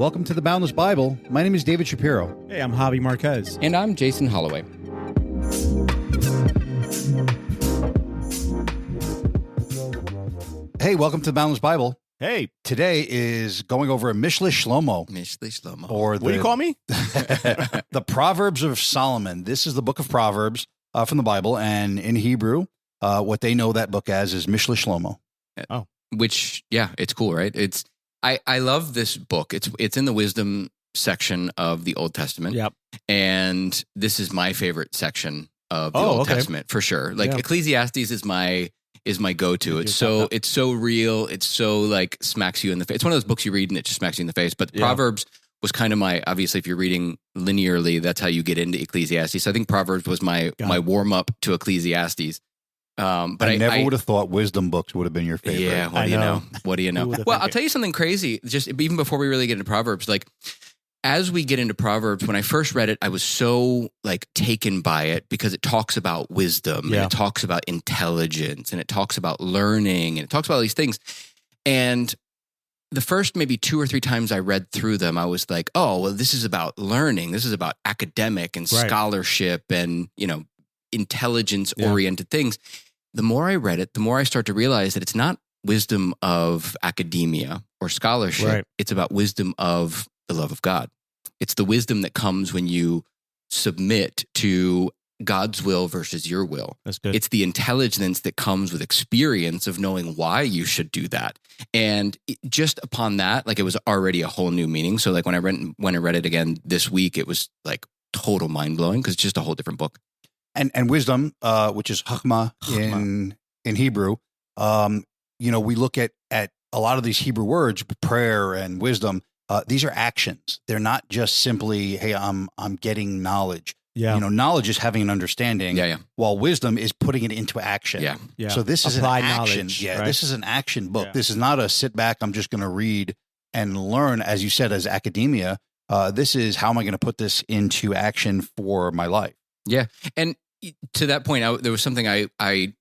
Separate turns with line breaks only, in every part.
Welcome to the Boundless Bible. My name is David Shapiro.
Hey, I'm Javi Marquez.
And I'm Jason Holloway.
Hey, welcome to the Boundless Bible.
Hey,
Today is going over a Mishle Shlomo.
Mishle Shlomo.
Or
what do you call me?
the Proverbs of Solomon. This is the Book of Proverbs from the Bible, and in Hebrew, what they know that book as is Mishle Shlomo.
Oh.
Which, yeah, it's cool, right? I love this book. It's in the wisdom section of the Old Testament.
Yep.
And this is my favorite section of the Old
okay.
Testament for sure. Like Ecclesiastes is my go-to. It's so real. It's so like smacks you in the face. It's one of those books you read and it just smacks you in the face. But Proverbs was kind of obviously if you're reading linearly, that's how you get into Ecclesiastes. So I think Proverbs was my warm-up to Ecclesiastes. But I never
would have thought wisdom books would have been your favorite.
Yeah, what do you know? What do you know? Well, I'll tell you something crazy. Just even before we really get into Proverbs, like as we get into Proverbs, when I first read it, I was so like taken by it because it talks about wisdom and it talks about intelligence and it talks about learning and it talks about all these things. And the first maybe 2 or 3 times I read through them, I was like, oh, well, this is about learning. This is about academic and scholarship and, intelligence-oriented things. The more I read it, the more I start to realize that it's not wisdom of academia or scholarship.
Right.
It's about wisdom of the love of God. It's the wisdom that comes when you submit to God's will versus your will.
That's good.
It's the intelligence that comes with experience of knowing why you should do that. And just upon that, like it was already a whole new meaning. So like when I read it again this week, it was like total mind-blowing because it's just a whole different book.
And wisdom, which is Chokmah in Hebrew, we look at a lot of these Hebrew words, prayer and wisdom. These are actions. They're not just simply, hey, I'm getting knowledge.
Yeah.
Knowledge is having an understanding.
Yeah.
While wisdom is putting it into action.
Yeah.
So this is
Applied
an action.
knowledge,
Yeah.
right?
This is an action book.
Yeah.
This is not a sit back. I'm just going to read and learn, as you said, as academia. This is how am I going to put this into action for my life?
Yeah. And to that point, there was something I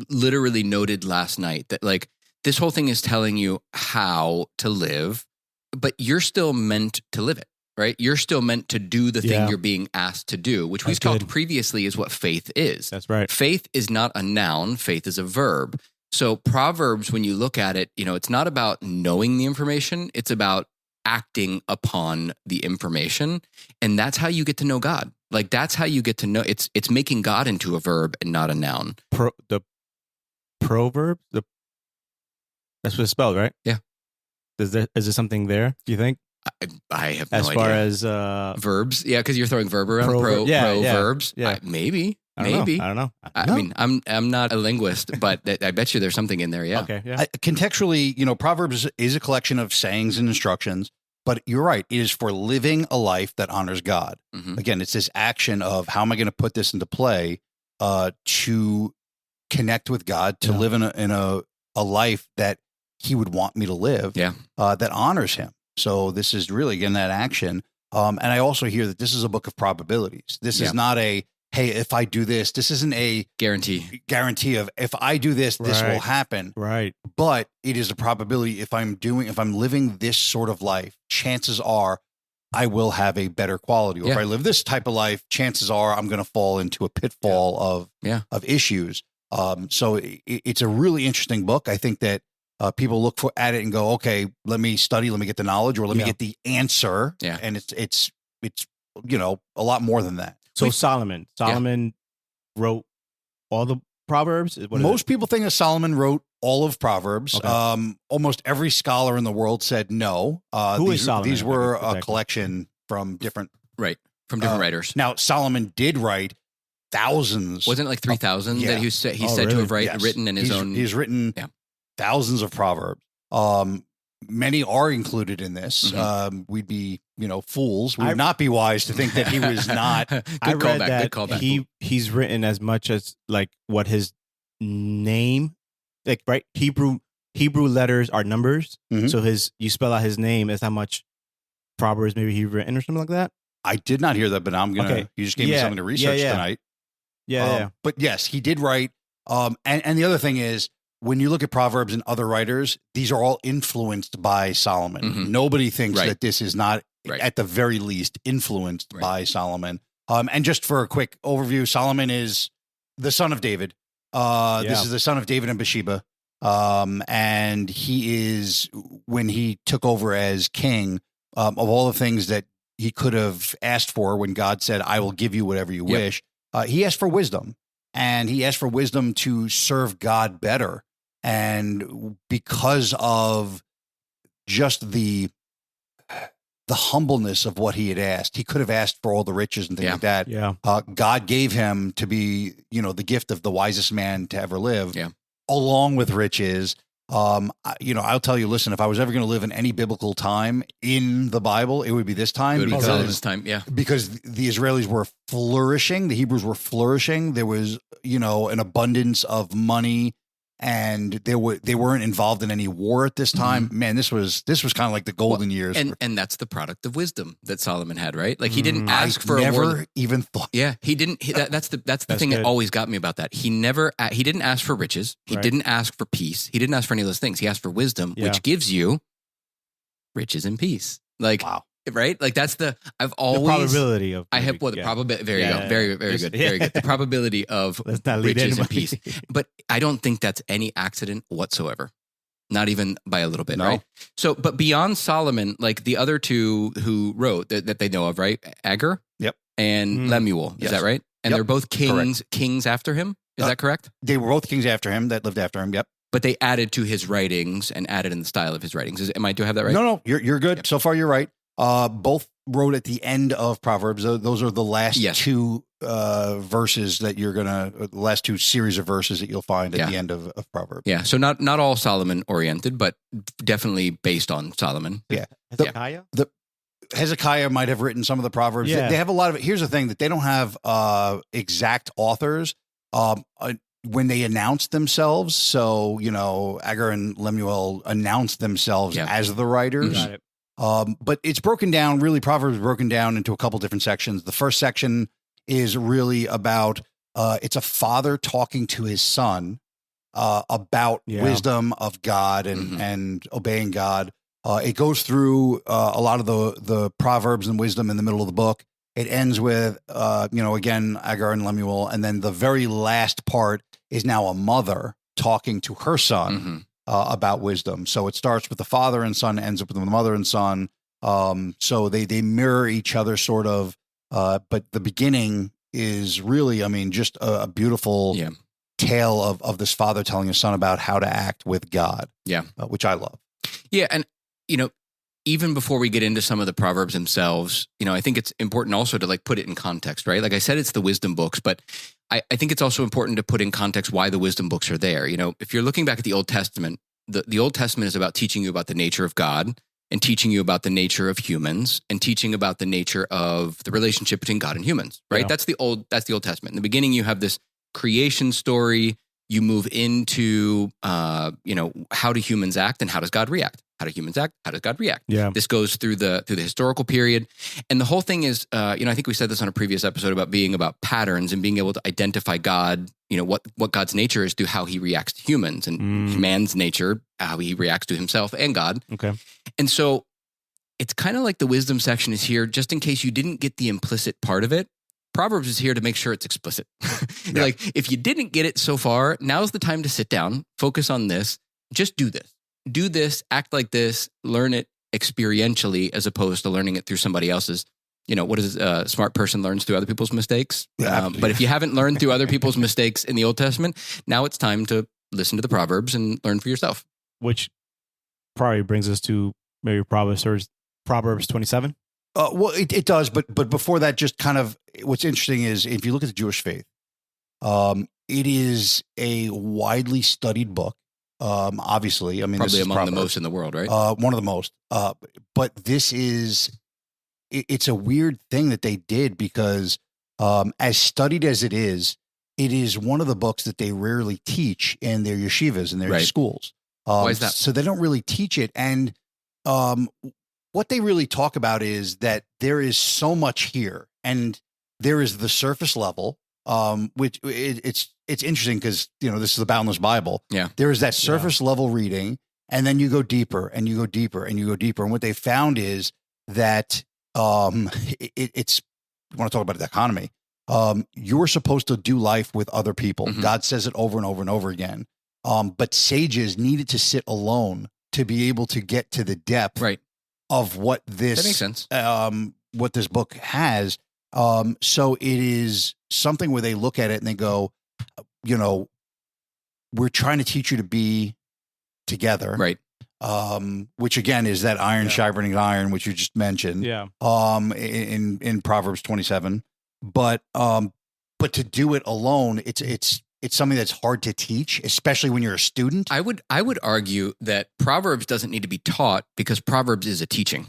literally noted last night that like this whole thing is telling you how to live, but you're still meant to live it, right? You're still meant to do the thing you're being asked to do, which we've talked previously is what faith is.
That's right.
Faith is not a noun. Faith is a verb. So Proverbs, when you look at it, it's not about knowing the information. It's about acting upon the information. And that's how you get to know God. Like that's how you get to know it's making God into a verb and not a noun.
The proverb, that's what it's spelled, right?
Yeah.
Is there something there, do you think?
I have no idea.
As far as
verbs? Yeah, because you're throwing verb around. Verbs.
Yeah.
Maybe.
I don't know.
I mean, I'm not a linguist, but I bet you there's something in there. Yeah.
Okay. Yeah.
Contextually, Proverbs is a collection of sayings and instructions, but you're right. It is for living a life that honors God.
Mm-hmm.
Again, it's this action of how am I going to put this into play to connect with God, to live in a life that He would want me to live, that honors Him. So this is really, again, that action. And I also hear that this is a book of probabilities. This is not a, hey, if I do this, this isn't a guarantee of if I do this, this will happen.
Right.
But it is a probability if I'm living this sort of life, chances are I will have a better quality. Or if I live this type of life, chances are I'm going to fall into a pitfall of issues. So it's a really interesting book. I think that people look at it and go, okay, let me study, let me get the knowledge, or let me get the answer.
Yeah.
And it's a lot more than that.
So Solomon wrote all the Proverbs?
Most people think that Solomon wrote all of Proverbs.
Okay.
Almost every scholar in the world said no.
Who is Solomon?
These were a collection from different
writers.
Now, Solomon did write thousands.
Wasn't it like 3,000 that he said to have written in his own?
He's written thousands of Proverbs. Many are included in this.
Mm-hmm.
We'd be, fools. We would not be wise to think that he was not.
Good callback.
He's written as much as like what his name, like right Hebrew letters are numbers. Mm-hmm. So you spell out his name as how much Proverbs maybe he written or something like that.
I did not hear that, but I'm gonna. You just gave me something to research tonight.
Yeah.
But yes, he did write. And the other thing is, when you look at Proverbs and other writers, these are all influenced by Solomon.
Mm-hmm.
Nobody thinks that this is not, at the very least, influenced by Solomon. And just for a quick overview, Solomon is the son of David. This is the son of David and Bathsheba. And he is, when he took over as king, of all the things that he could have asked for when God said, I will give you whatever you wish, he asked for wisdom. And he asked for wisdom to serve God better. And because of just the humbleness of what he had asked, he could have asked for all the riches and things like that.
Yeah.
God gave him to be, the gift of the wisest man to ever live, along with riches. I'll tell you, listen, if I was ever going to live in any biblical time in the Bible, it would be this time, because the Israelis were flourishing. The Hebrews were flourishing. There was, an abundance of money, and they weren't involved in any war at this time. Mm-hmm. Man, this was kind of like the golden years.
And that's the product of wisdom that Solomon had, right? Like he didn't ask for
never
a war.
Even thought.
Yeah, he didn't. That's the thing that always got me about that. He didn't ask for riches. He didn't ask for peace. He didn't ask for any of those things. He asked for wisdom, which gives you riches and peace. Like, wow. Right? Like that's I've always
the probability of
the probability. There you go. Very, very good. Very good. The probability of riches and peace. But I don't think that's any accident whatsoever. Not even by a little bit, right? So, but beyond Solomon, like the other two who wrote that they know of, right? Agur, and Lemuel, is that right? And they're both kings after him. Is that correct?
They were both kings after him that lived after him. Yep.
But they added to his writings and added in the style of his writings. Do I have that right?
No, you're good. Yep. So far, you're right. Both wrote at the end of Proverbs. Those are the last two verses that the last two series of verses that you'll find at the end of Proverbs.
Yeah. So not all Solomon oriented, but definitely based on Solomon.
Yeah.
Hezekiah
might have written some of the Proverbs.
Yeah.
They have a lot of it. Here's the thing, that they don't have exact authors when they announce themselves. So, Agur and Lemuel announced themselves as the writers.
Got it.
But it's broken down, Proverbs is broken down into a couple different sections. The first section is really about, it's a father talking to his son about wisdom of God and obeying God. It goes through a lot of the Proverbs and wisdom in the middle of the book. It ends with, again, Agur and Lemuel. And then the very last part is now a mother talking to her son. About wisdom. So it starts with the father and son, ends up with the mother and son. So they mirror each other sort of, but the beginning is really, just a beautiful tale of this father telling his son about how to act with God. Yeah. Which I love.
Yeah. And, even before we get into some of the Proverbs themselves, I think it's important also to put it in context, right? Like I said, it's the wisdom books, but I think it's also important to put in context why the wisdom books are there. If you're looking back at the Old Testament, the Old Testament is about teaching you about the nature of God and teaching you about the nature of humans and teaching about the nature of the relationship between God and humans, right? Yeah. That's the Old Testament. In the beginning, you have this creation story. You move into, how do humans act and how does God react? How do humans act? How does God react? Yeah. This goes through the historical period. And the whole thing is, I think we said this on a previous episode about being about patterns and being able to identify God, what God's nature is through how he reacts to humans and man's nature, how he reacts to himself and God.
Okay.
And so it's kind of like the wisdom section is here just in case you didn't get the implicit part of it. Proverbs is here to make sure it's explicit. Like if you didn't get it so far, now's the time to sit down, focus on this, just do this. Do this, act like this, learn it experientially as opposed to learning it through somebody else's. What is a smart person learns through other people's mistakes. But if you haven't learned through other people's mistakes in the Old Testament, now it's time to listen to the Proverbs and learn for yourself.
Which probably brings us to maybe Proverbs 27.
Well, it does, but before that, just kind of what's interesting is if you look at the Jewish faith, it is a widely studied book. Obviously,
probably
this is
among the most in the world, right?
One of the most. But it's a weird thing that they did because as studied as it is one of the books that they rarely teach in their yeshivas and their schools.
Why is that?
So they don't really teach it. And what they really talk about is that there is so much here, and there is the surface level, which it's it's interesting because, this is the Boundless Bible.
Yeah.
There is that surface level reading, and then you go deeper and you go deeper and you go deeper. And what they found is that it's, you want to talk about the economy. You're supposed to do life with other people.
Mm-hmm.
God says it over and over and over again. But sages needed to sit alone to be able to get to the depth of what this,
that makes sense.
What this book has. So it is something where they look at it and they go, we're trying to teach you to be together.
Right.
Which again is that iron sharpening iron, which you just mentioned.
Yeah.
In Proverbs 27, but to do it alone, it's something that's hard to teach, especially when you're a student.
I would argue that Proverbs doesn't need to be taught because Proverbs is a teaching,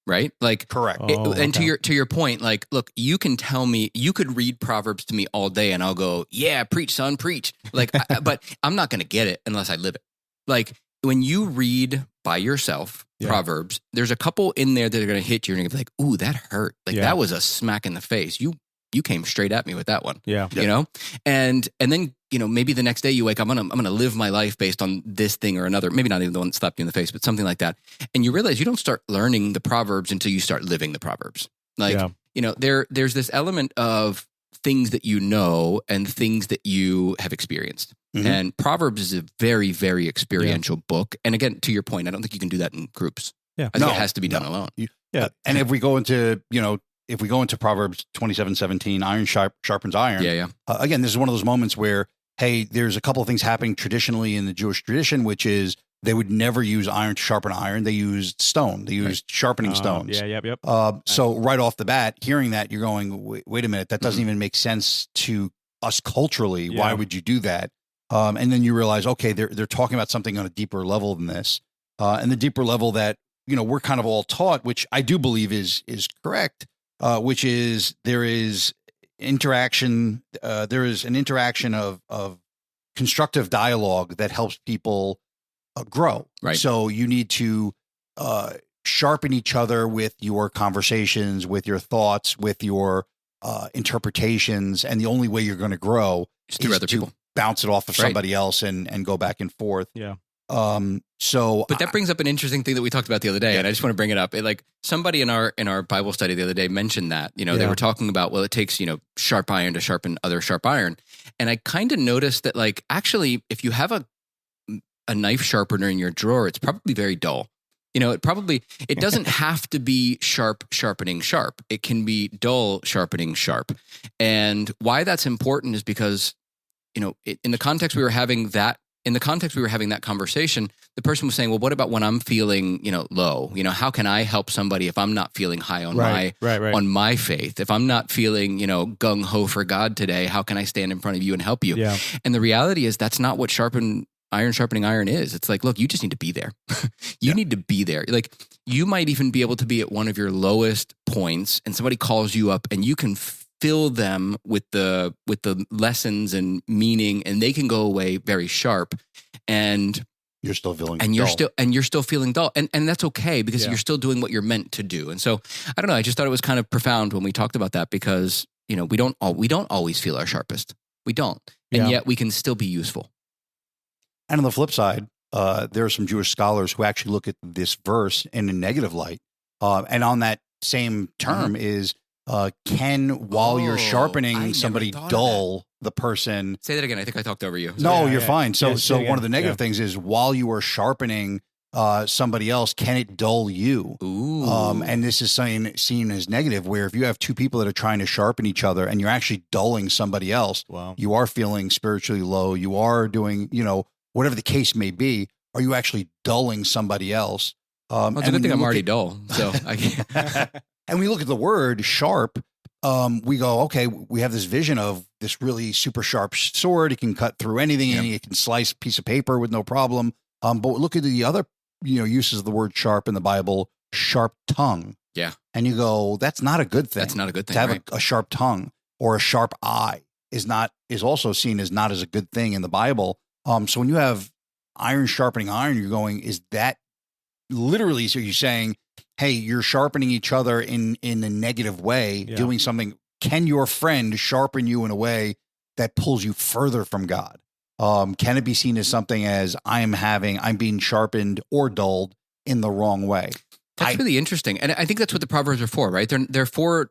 right? Like,
correct.
And to your point, like, look, you can tell me, you could read Proverbs to me all day, and I'll go, yeah, preach, son, preach. Like, but I'm not going to get it unless I live it. Like, when you read by yourself Proverbs, there's a couple in there that are going to hit you, and you're going to be like, ooh, that hurt. Like, that was a smack in the face. You came straight at me with that one.
Yeah.
And then, maybe the next day you wake up, I'm going to live my life based on this thing or another. Maybe not even the one that slapped you in the face, but something like that. And you realize you don't start learning the Proverbs until you start living the Proverbs. Like, there's this element of things that you know and things that you have experienced. Mm-hmm. And Proverbs is a very, very experiential book. And again, to your point, I don't think you can do that in groups.
Yeah.
I think it has to be done alone.
And if we go into, Proverbs 27:17, iron sharpens iron.
Yeah.
Again, this is one of those moments where, hey, there's a couple of things happening traditionally in the Jewish tradition, which is they would never use iron to sharpen iron. They used stone. They used sharpening stones.
Yep.
So right off the bat, hearing that, you're going, wait a minute, that doesn't even make sense to us culturally. Yeah. Why would you do that? And then you realize, okay, they're talking about something on a deeper level than this. And the deeper level that, we're kind of all taught, which I do believe is correct, which is there is interaction. There is an interaction of constructive dialogue that helps people grow.
Right.
So you need to sharpen each other with your conversations, with your thoughts, with your interpretations. And the only way you're going to grow
is through other people.
Bounce it off of somebody else and go back and forth.
Yeah.
But that brings up an interesting thing that we talked about the other day, and I just want to bring it up. Like somebody in our Bible study the other day mentioned that, they were talking about, well, it takes, sharp iron to sharpen other sharp iron. And I kind of noticed that, like, actually, if you have a knife sharpener in your drawer, it's probably very dull. It doesn't have to be sharp sharpening sharp. It can be dull sharpening sharp. And why that's important is because, in the context we were having that conversation, the person was saying, well, what about when I'm feeling, low? How can I help somebody if I'm not feeling high on on my faith? If I'm not feeling, gung ho for God today, how can I stand in front of you and help you?
Yeah.
And the reality is that's not what iron sharpening iron is. It's like, look, you just need to be there. You need to be there. Like, you might even be able to be at one of your lowest points, and somebody calls you up, and you can fill them with the lessons and meaning, and they can go away very sharp, and
you're still feeling
you're still feeling dull, and that's okay because you're still doing what you're meant to do. And so I don't know, I just thought it was kind of profound when we talked about that, because we don't always feel our sharpest. We don't, and yet we can still be useful.
And on the flip side, there are some Jewish scholars who actually look at this verse in a negative light, and on that same term is while you're sharpening somebody, dull the person.
Say that again. I think I talked over you.
No, you're fine. So one of the negative things is while you are sharpening somebody else, can it dull you?
Ooh.
And this is seen as negative, where if you have two people that are trying to sharpen each other and you're actually dulling somebody else, you are feeling spiritually low. You are doing, whatever the case may be. Are you actually dulling somebody else?
Well, it's a good thing I'm already dull. So I can't.
And we look at the word sharp, we go, okay, we have this vision of this really super sharp sword. It can cut through anything, and it can slice a piece of paper with no problem. But look at the other, uses of the word sharp in the Bible, sharp tongue.
Yeah.
And you go, that's not a good thing.
That's not a good thing.
To have a sharp tongue or a sharp eye is also seen as not as a good thing in the Bible. So when you have iron sharpening iron, you're going, is that literally, so you're saying, hey, you're sharpening each other in a negative way, doing something. Can your friend sharpen you in a way that pulls you further from God? Can it be seen as something as I'm being sharpened or dulled in the wrong way?
That's really interesting. And I think that's what the Proverbs are for, right? They're for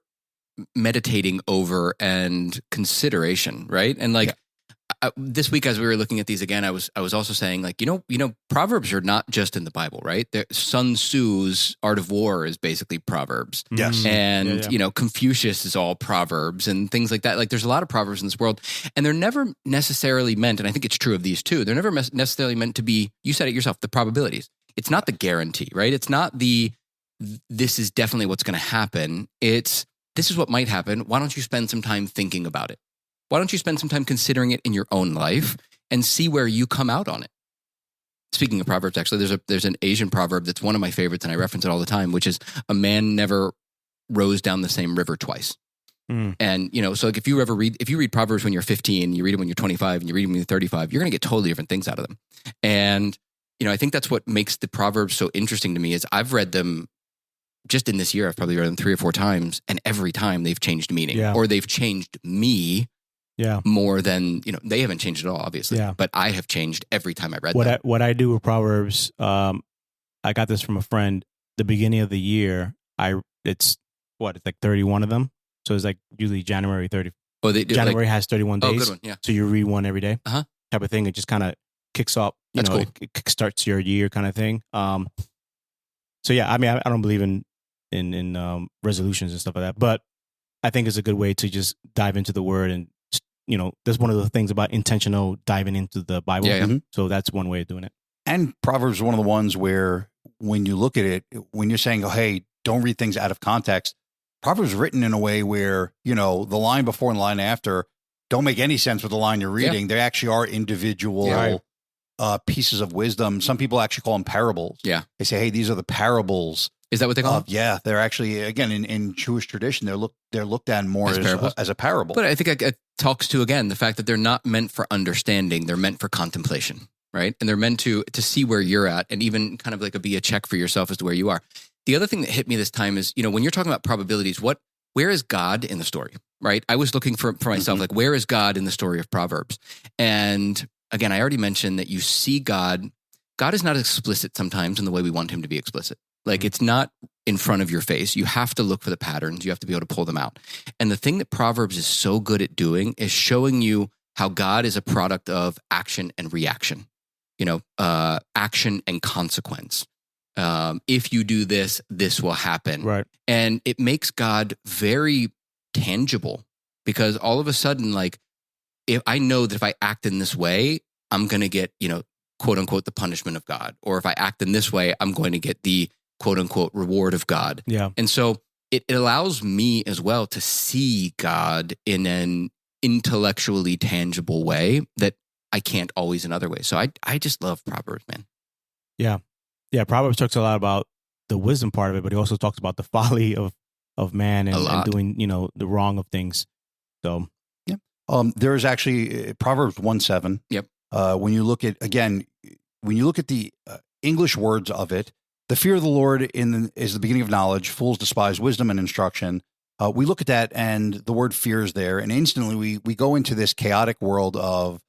meditating over and consideration, right? And like this week, as we were looking at these again, I was also saying, like, you know, Proverbs are not just in the Bible, right? Sun Tzu's Art of War is basically Proverbs.
Yes.
And, you know, Confucius is all Proverbs and things like that. Like, there's a lot of Proverbs in this world, and they're never necessarily meant, and I think it's true of these too, they're never necessarily meant to be, you said it yourself, the probabilities. It's not the guarantee, right? It's not this is definitely what's going to happen. This is what might happen. Why don't you spend some time thinking about it? Why don't you spend some time considering it in your own life and see where you come out on it? Speaking of Proverbs, actually, there's an Asian proverb that's one of my favorites, and I reference it all the time, which is a man never rows down the same river twice. And, you know, so like if you read Proverbs when you're 15, you read them when you're 25, and you read them when you're 35, you're going to get totally different things out of them. And, you know, I think that's what makes the Proverbs so interesting to me is I've read them just in this year. I've probably read them 3 or 4 times, and every time they've changed meaning or they've changed me more than, you know, they haven't changed at all, obviously, but I have changed every time I read them.
What I do with Proverbs, I got this from a friend. The beginning of the year, it's like 31 of them. So it's like usually January 30.
Oh, they do,
January has 31 days.
Oh, good one, yeah.
So you read one every day, type of thing. It just kind of kicks off,
That's cool.
It kickstarts your year kind of thing. So yeah, I mean, I don't believe in resolutions and stuff like that, but I think it's a good way to just dive into the Word, and you know, that's one of the things about intentional diving into the Bible. So that's one way of doing it.
And Proverbs is one of the ones where when you look at it, when you're saying, oh, hey, don't read things out of context, Proverbs is written in a way where, you know, the line before and the line after don't make any sense with the line you're reading. They actually are individual pieces of wisdom. Some people actually call them parables.
Yeah.
They say, hey, these are the parables.
Is that what they call them?
Yeah. They're actually, again, in Jewish tradition, they're looked at more as a parable.
But I think it talks to, again, the fact that they're not meant for understanding. They're meant for contemplation, right? And they're meant to see where you're at, and even kind of like be a check for yourself as to where you are. The other thing that hit me this time is, you know, when you're talking about probabilities, where is God in the story, right? I was looking for myself, like, where is God in the story of Proverbs? And again, I already mentioned that you see God. God is not explicit sometimes in the way we want him to be explicit. Like, it's not in front of your face. You have to look for the patterns. You have to be able to pull them out. And the thing that Proverbs is so good at doing is showing you how God is a product of action and reaction, you know, action and consequence. If you do this, this will happen.
Right.
And it makes God very tangible, because all of a sudden, like, if I know that if I act in this way, I'm going to get, you know, quote unquote, the punishment of God. Or if I act in this way, I'm going to get the quote unquote reward of God.
Yeah.
And so it allows me as well to see God in an intellectually tangible way that I can't always in other ways. So I just love Proverbs, man.
Yeah. Yeah. Proverbs talks a lot about the wisdom part of it, but he also talks about the folly of man and doing, you know, the wrong of things. So
there is actually Proverbs 1:7.
Yep.
When you look at the English words of it, the fear of the Lord is the beginning of knowledge. Fools despise wisdom and instruction. We look at that, and the word fear is there, and instantly we go into this chaotic world of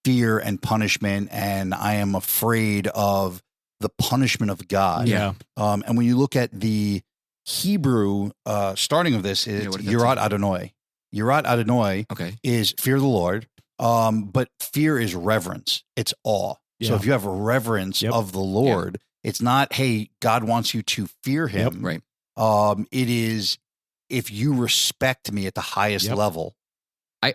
fear and punishment, and I am afraid of the punishment of God.
Yeah.
And when you look at the Hebrew starting of this, is Yirat Adonai. Yirat Adonai is fear of the Lord, but fear is reverence. It's awe. Yeah. So if you have a reverence of the Lord, it's not, hey, God wants you to fear him.
Right.
It is, if you respect me at the highest level.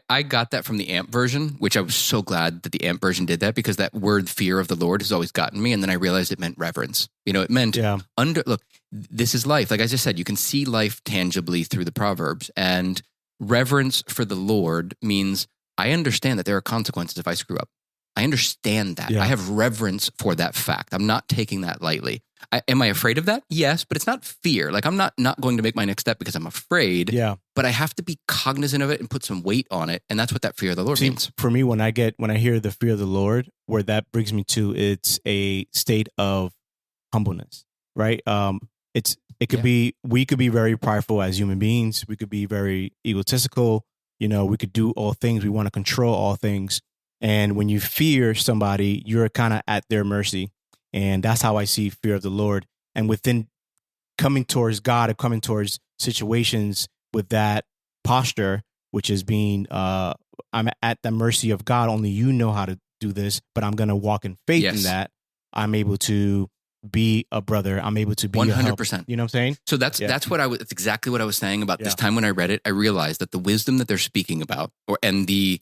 I got that from the AMP version, which I was so glad that the AMP version did that, because that word fear of the Lord has always gotten me. And then I realized it meant reverence. You know, it meant look, this is life. Like I just said, you can see life tangibly through the Proverbs, and reverence for the Lord means I understand that there are consequences if I screw up. I understand that. I have reverence for that fact. I'm not taking that lightly. Am I afraid of that? Yes, but it's not fear. Like, I'm not going to make my next step because I'm afraid.
Yeah.
But I have to be cognizant of it and put some weight on it. And that's what that fear of the Lord means.
For me, when I hear the fear of the Lord, where that brings me to, it's a state of humbleness, right? It could be, we could be very prideful as human beings. We could be very egotistical. we could do all things. We want to control all things. And when you fear somebody, you're kind of at their mercy. And that's how I see fear of the Lord. And within coming towards God and coming towards situations with that posture, which is being, I'm at the mercy of God. Only you know how to do this, but I'm going to walk in faith in that. I'm able to be a brother. I'm able to be
100%.
You know what I'm saying?
So that's exactly what I was saying about this time when I read it. I realized that the wisdom that they're speaking about, and the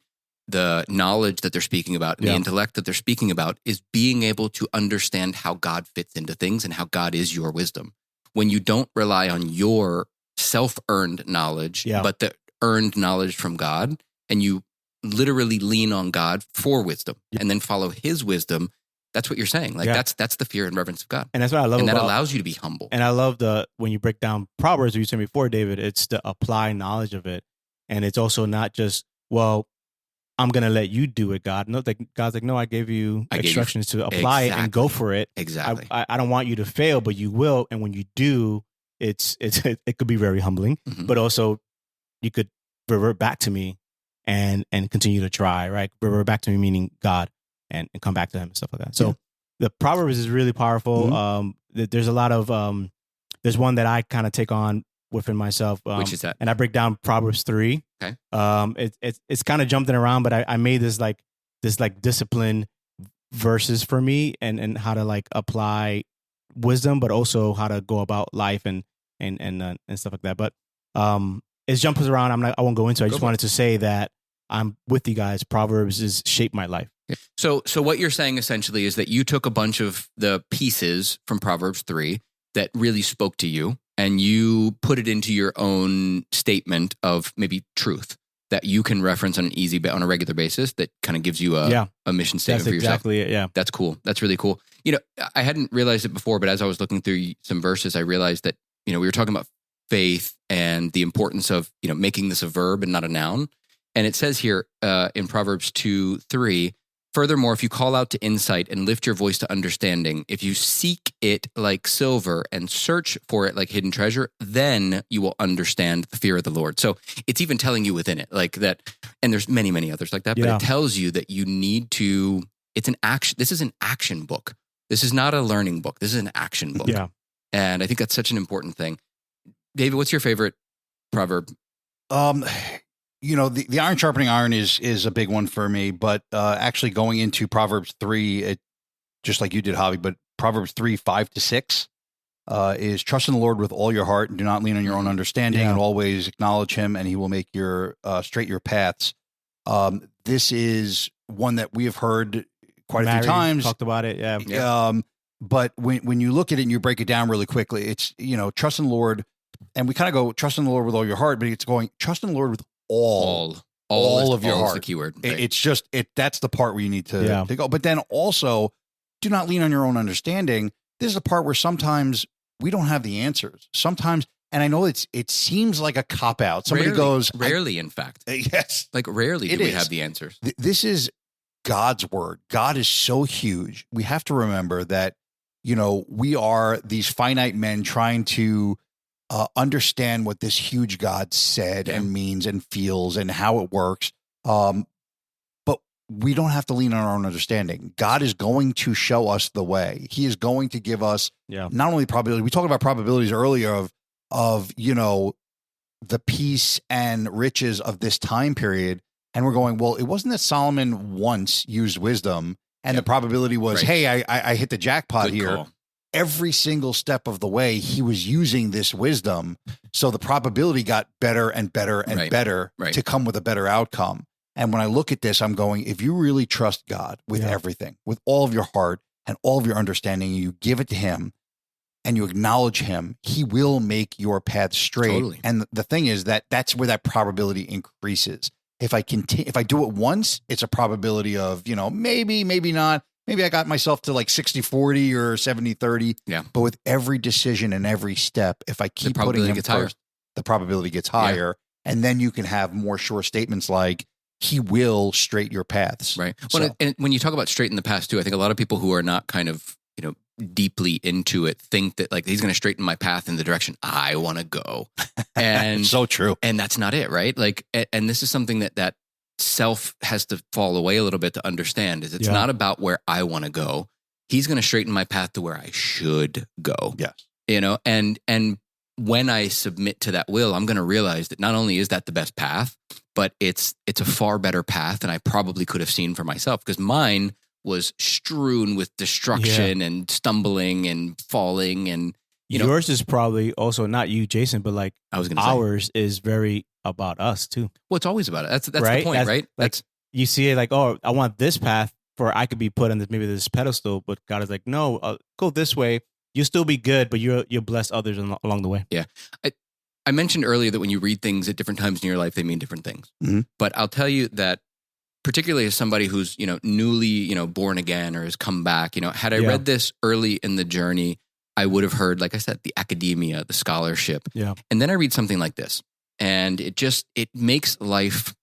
knowledge that they're speaking about, and the intellect that they're speaking about, is being able to understand how God fits into things and how God is your wisdom. When you don't rely on your self-earned knowledge, but the earned knowledge from God, and you literally lean on God for wisdom and then follow His wisdom. That's what you're saying. Like that's the fear and reverence of God.
And that's what I love.
And that allows you to be humble.
And I love when you break down Proverbs, you said before, David, it's the apply knowledge of it. And it's also not just, well, I'm going to let you do it, God. No, God's like, no, I gave you instructions to apply it and go for it.
Exactly.
I don't want you to fail, but you will. And when you do, it could be very humbling, but also you could revert back to me and continue to try, right? Revert back to me, meaning God. And come back to him and stuff like that. So the Proverbs is really powerful. There's a lot of, there's one that I kind of take on within myself.
Which is that?
And I break down Proverbs 3.
Okay.
It's kind of jumping around, but I made this discipline verses for me and how to like apply wisdom, but also how to go about life and stuff like that. But it jumps around. I won't go into it. I just wanted to say that I'm with you guys. Proverbs has shaped my life.
So what you're saying essentially is that you took a bunch of the pieces from Proverbs 3 that really spoke to you, and you put it into your own statement of maybe truth that you can reference on a regular basis that kind of gives you a mission statement for yourself.
That's exactly it, yeah.
That's cool. That's really cool. I hadn't realized it before, but as I was looking through some verses, I realized that, we were talking about faith and the importance of, making this a verb and not a noun. And it says here in Proverbs 2:3, furthermore, if you call out to insight and lift your voice to understanding, if you seek it like silver and search for it like hidden treasure, then you will understand the fear of the Lord. So it's even telling you within it like that. And there's many, many others like that, but it tells you that you need to, it's an action. This is an action book. This is not a learning book. This is an action book.
Yeah.
And I think that's such an important thing. David, what's your favorite proverb?
The iron sharpening iron is a big one for me, but actually going into Proverbs 3, just like you did, Javi, but Proverbs 3:5-6 is trust in the Lord with all your heart and do not lean on your own understanding and always acknowledge him and he will make your straight your paths. This is one that we have heard quite a few times.
Talked about it, yeah.
But when you look at it and you break it down really quickly, it's, trust in the Lord, and we kind of go trust in the Lord with all your heart, but it's going trust in the Lord with all of your heart.
The keyword. Right?
It's just that's the part where you need to go. But then also, do not lean on your own understanding. This is the part where sometimes we don't have the answers. Sometimes, and I know it seems like a cop out. Somebody goes
rarely, in fact.
Yes,
like rarely do we have the answers.
This is God's word. God is so huge. We have to remember that we are these finite men trying to understand what this huge God said and means and feels and how it works. But we don't have to lean on our own understanding. God is going to show us the way. He is going to give us not only probability. We talked about probabilities earlier of the peace and riches of this time period. And we're going, well, it wasn't that Solomon once used wisdom and the probability was, hey, I hit the jackpot
Good
here.
call.
Every single step of the way, he was using this wisdom. So the probability got better and better and better to come with a better outcome. And when I look at this, I'm going, if you really trust God with everything, with all of your heart and all of your understanding, you give it to him and you acknowledge him, he will make your path straight.
Totally.
And the thing is that's where that probability increases. If I do it once, it's a probability of, maybe, maybe not. Maybe I got myself to like 60-40 or 70-30.
Yeah.
But with every decision and every step, if I keep putting him first, the probability gets higher. Yeah. And then you can have more sure statements like, he will straight your paths.
Right. Well, and when you talk about straighten the path too, I think a lot of people who are not kind of, deeply into it think that like he's going to straighten my path in the direction I want to go. And
so true.
And that's not it, right? Like, and this is something that self has to fall away a little bit to understand is it's not about where I want to go. He's going to straighten my path to where I should go.
Yes.
And when I submit to that will, I'm going to realize that not only is that the best path, but it's a far better path than I probably could have seen for myself, because mine was strewn with destruction and stumbling and falling. And
yours is probably also not you, Jason, but like
I was going to
ours is very about us too.
Well, it's always about it. That's
right?
The point, right?
Like, you see it like, oh, I want this path for I could be put on maybe this pedestal, but God is like, no, go this way. You'll still be good, but you'll bless others along the way.
Yeah. I mentioned earlier that when you read things at different times in your life, they mean different things.
Mm-hmm.
But I'll tell you that particularly as somebody who's, newly, born again or has come back, had I read this early in the journey, I would have heard, like I said, the academia, the scholarship.
Yeah.
And then I read something like this, and it makes life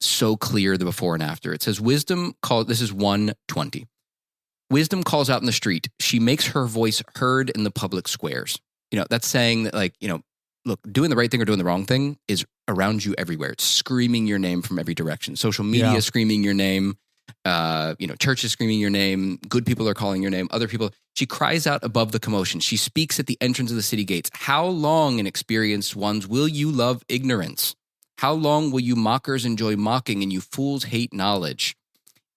so clear, the before and after. It says, this is 1:20. Wisdom calls out in the street. She makes her voice heard in the public squares. That's saying that, like, look, doing the right thing or doing the wrong thing is around you everywhere. It's screaming your name from every direction. Social media screaming your name. Churches screaming your name. Good people are calling your name. Other people. She cries out above the commotion. She speaks at the entrance of the city gates. How long, inexperienced ones, will you love ignorance? How long will you mockers enjoy mocking and you fools hate knowledge?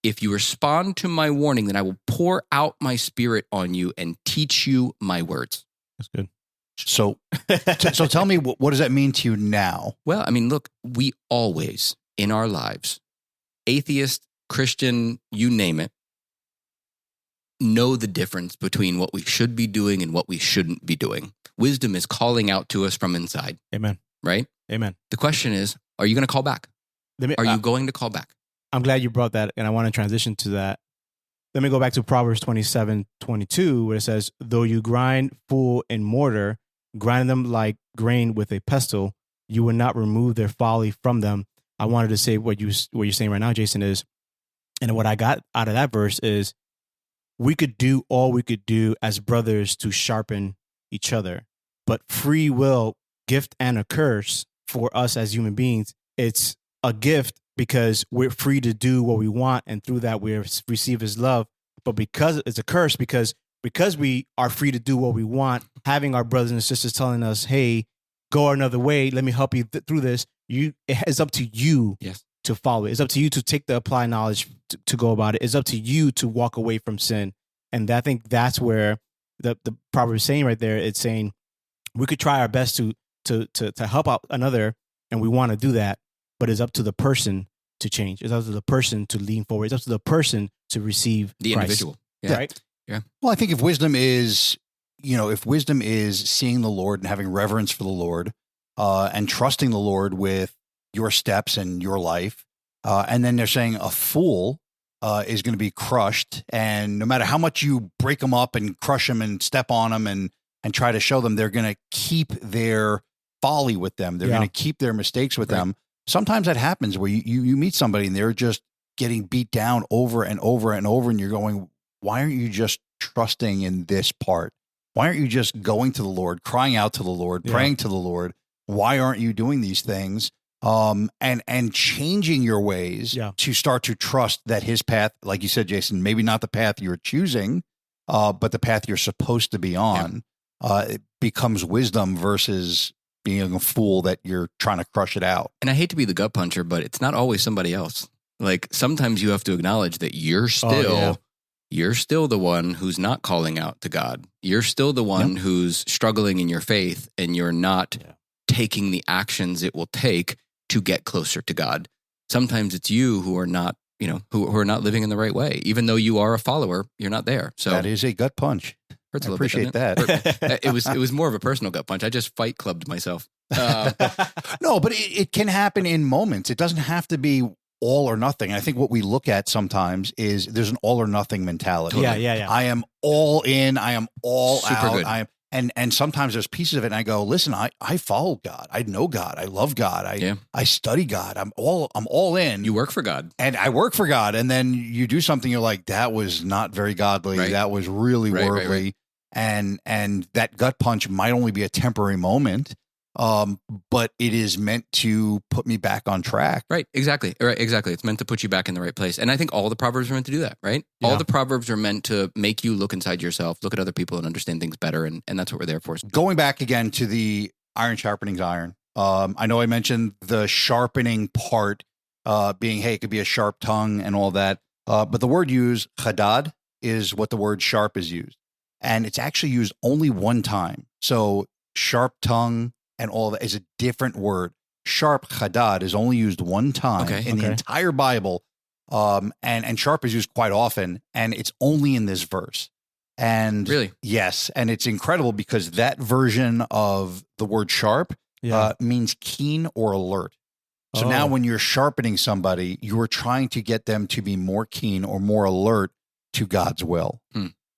If you respond to my warning, then I will pour out my spirit on you and teach you my words.
That's good.
So tell me, what does that mean to you now?
Well, I mean, look, we always in our lives, atheist, Christian, you name it, know the difference between what we should be doing and what we shouldn't be doing. Wisdom is calling out to us from inside.
Amen.
Right?
Amen.
The question is, are you going to call back? Are you going to call back?
I'm glad you brought that, and I want to transition to that. Let me go back to Proverbs 27:22, where it says, though you grind full in mortar, grind them like grain with a pestle, you will not remove their folly from them. I wanted to say what you're saying right now, Jason, is, and what I got out of that verse is, we could do all we could do as brothers to sharpen each other, but free will, gift and a curse for us as human beings. It's a gift because we're free to do what we want, and through that we receive his love. But because it's a curse, because we are free to do what we want, having our brothers and sisters telling us, hey, go another way, let me help you through this, it's up to you to follow it. It's up to you to take the applied knowledge to go about it. It's up to you to walk away from sin. And I think that's where the Proverbs is saying right there, it's saying we could try our best to help out another, and we want to do that, but it's up to the person to change. It's up to the person to lean forward. It's up to the person to receive
the
Christ.
individual. Yeah.
Right?
Yeah.
Well, I think if wisdom is seeing the Lord and having reverence for the Lord, and trusting the Lord with your steps and your life, and then they're saying a fool is going to be crushed, and no matter how much you break them up and crush them and step on them and try to show them, they're going to keep their folly with them. They're going to keep their mistakes with them. Sometimes that happens where you meet somebody and they're just getting beat down over and over and over, and you're going, why aren't you just trusting in this part? Why aren't you just going to the Lord, crying out to the Lord, praying to the Lord? Why aren't you doing these things? And changing your ways to start to trust that his path, like you said, Jason, maybe not the path you're choosing, but the path you're supposed to be on, it becomes wisdom versus being a fool that you're trying to crush it out.
And I hate to be the gut puncher, but it's not always somebody else. Like sometimes you have to acknowledge that you're still the one who's not calling out to God. You're still the one who's struggling in your faith, and you're not taking the actions it will take to get closer to God. Sometimes it's you who are not, who are not living in the right way. Even though you are a follower, you're not there. So
that is a gut punch. I appreciate that.
It was more of a personal gut punch. I just fight clubbed myself.
No, but it can happen in moments. It doesn't have to be all or nothing. I think what we look at sometimes is there's an all or nothing mentality.
Yeah.
I am all in. I am all
Super
out.
good.
And sometimes there's pieces of it and I go, listen, I follow God. I know God. I love God. I study God. I'm all in.
You work for God.
And I work for God. And then you do something, you're like, that was not very godly. Right. That was really worldly. Right. And that gut punch might only be a temporary moment. But it is meant to put me back on track.
Right. Exactly. It's meant to put you back in the right place. And I think all the Proverbs are meant to do that, right? Yeah. All the Proverbs are meant to make you look inside yourself, look at other people and understand things better. And that's what we're there for.
Going back again to the iron sharpening iron. I know I mentioned the sharpening part, being, hey, it could be a sharp tongue and all that. But the word used, chadad, is what the word sharp is used. And it's actually used only one time. So sharp tongue and all that is a different word. Sharp, chadad, is only used one time in the entire Bible. And sharp is used quite often, and it's only in this verse. And
really?
Yes. And it's incredible because that version of the word sharp means keen or alert. So now when you're sharpening somebody, you're trying to get them to be more keen or more alert to God's will.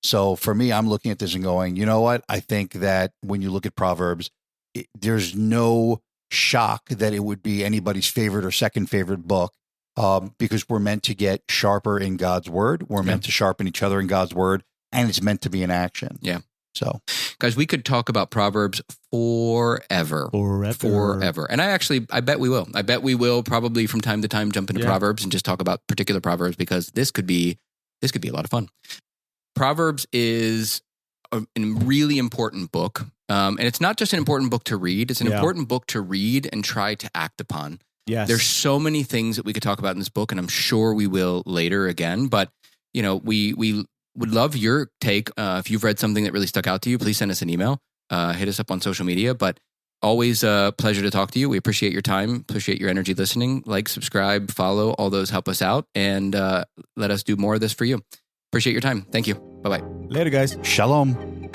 So for me, I'm looking at this and going, you know what? I think that when you look at Proverbs, there's no shock that it would be anybody's favorite or second favorite book, because we're meant to get sharper in God's word. We're meant to sharpen each other in God's word, and it's meant to be in action.
Yeah.
So,
guys, we could talk about Proverbs forever. And I bet we will. I bet we will probably from time to time jump into Proverbs and just talk about particular Proverbs, because this could be a lot of fun. Proverbs is a really important book. And it's not just an important book to read. It's an important book to read and try to act upon.
Yes.
There's so many things that we could talk about in this book, and I'm sure we will later again. But, you know, we would love your take. If you've read something that really stuck out to you, please send us an email. Hit us up on social media. But always a pleasure to talk to you. We appreciate your time, appreciate your energy listening. Like, subscribe, follow. All those help us out. And let us do more of this for you. Appreciate your time. Thank you. Bye-bye.
Later, guys.
Shalom.